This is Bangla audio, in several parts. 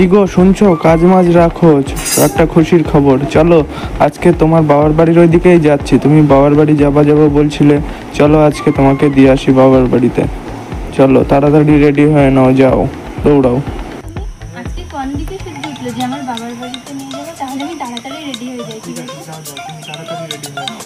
কি গো শুনছো? কাজ মাজ রাখো, একটা খুশির খবর। চলো আজকে তোমার বাবার বাড়ির ওই দিকেই যাচ্ছি। তুমি বাবার বাড়ি যাবা বলছিলে। চলো আজকে তোমাকে দিয়ে আসি বাবার বাড়িতে। চলো তাড়াতাড়ি রেডি হয়ে নাও, যাও দৌড়াও। আজকে কোন দিকে সূর্য উঠলো যে আমার বাবার বাড়িতে নিয়ে যাবে? তাহলে আমি তাড়াতাড়ি রেডি হয়ে যাই। ঠিক আছে, যাও যাও, তুমি তাড়াতাড়ি রেডি হয়ে নাও।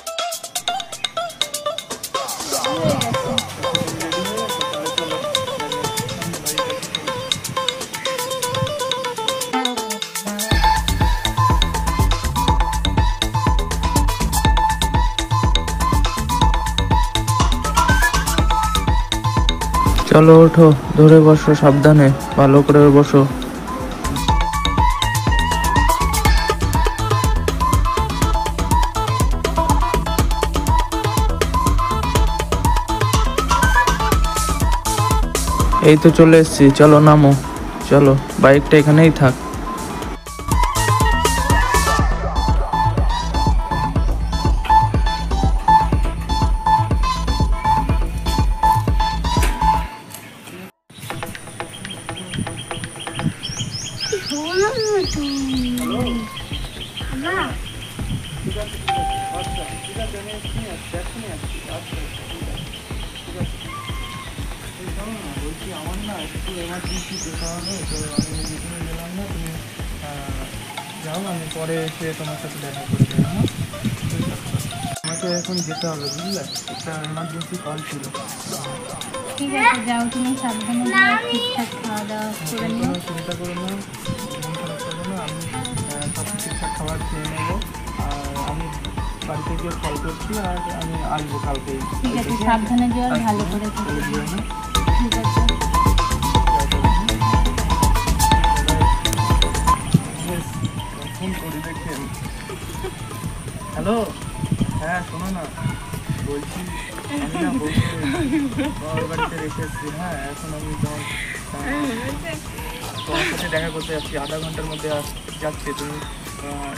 চলো ওঠো, ধরে বসো, সাবধানে ভালো করে বসো। এই তো চলে এসেছি, চলো নামো। চলো, বাইকটা এখানেই থাক। আমার না একটু এমার্জেন্সি যেতে হবে, তো আমি যেখানে গেলাম না, তুমি যাও, আমি পরে এসে তোমার সাথে দেখা করে দেবো। হ্যাঁ, আমাকে এখন যেতে হবে, বুঝলে? একটা এমার্জেন্সি কল ছিল। ঠিক আছে, যাও, তুমি সাবধানে যাও, ঠিকঠাক খাওয়া দাওয়া করে নিও। চিন্তা করো না, মন খারাপ করবো না, আমি সব ঠিকঠাক খাবার খেয়ে নেবো। আর আমি বাড়িতে গিয়ে কল করছি, আর আমি আসবো কালকেই। ঠিক আছে, সাবধানে যাও, আর ভালো করে খেতে দিও। ঠিক আছে। ফোন করি দেখেন। হ্যালো, হ্যাঁ শোনো না, বলছি আমি না বলছি বাবার বাড়িতে রেখে এসেছি। হ্যাঁ, এখন আমি তোমার সাথে দেখা করতে যাচ্ছি, আধা ঘন্টার মধ্যে যাচ্ছি। তুমি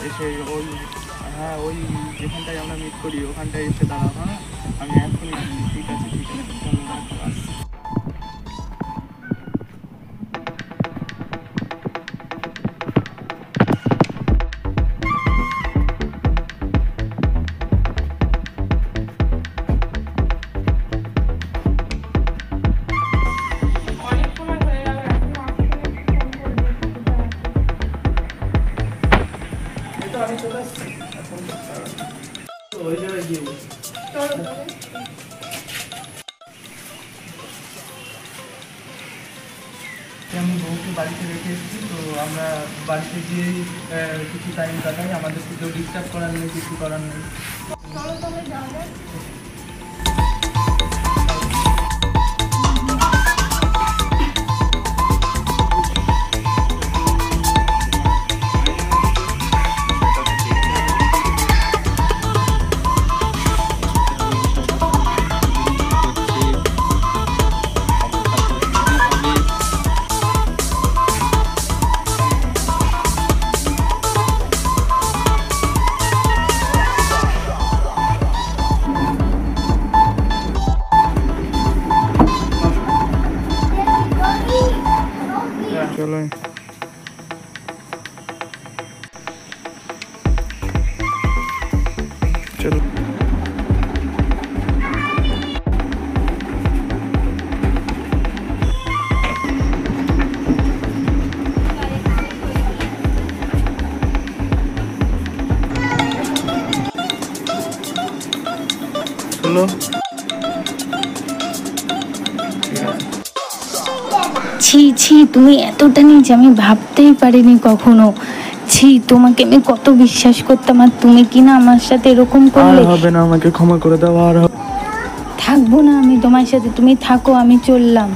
এসে ওই, হ্যাঁ ওই যেখানটায় আমরা মিট করি ওখানটায় এসে দাঁড়াও। হ্যাঁ, আমি এখনই আসছি। ঠিক আছে ঠিক আছে, আসছি। আমি চলে আসছি, ওই জায়গায় গিয়ে আমি বউকে বাড়িতে রেখে এসেছি। তো আমরা বাড়িতে গিয়েই কিছু টাইম কাটাই, আমাদেরকে কেউ ডিস্টার্ব করার নেই, কিছু করার নেই। চলো, চলো। চলো। ছি ছি, তুমি এতটা নিচে আমি ভাবতেই পারিনি কখনো। ছি, তোমাকে আমি কত বিশ্বাস করতাম, আর তুমি কি না আমার সাথে এরকম করলে। আর হবে না, আমাকে ক্ষমা করে দাও। আর থাকবো না আমি তোমার সাথে, তুমি থাকো, আমি চললাম।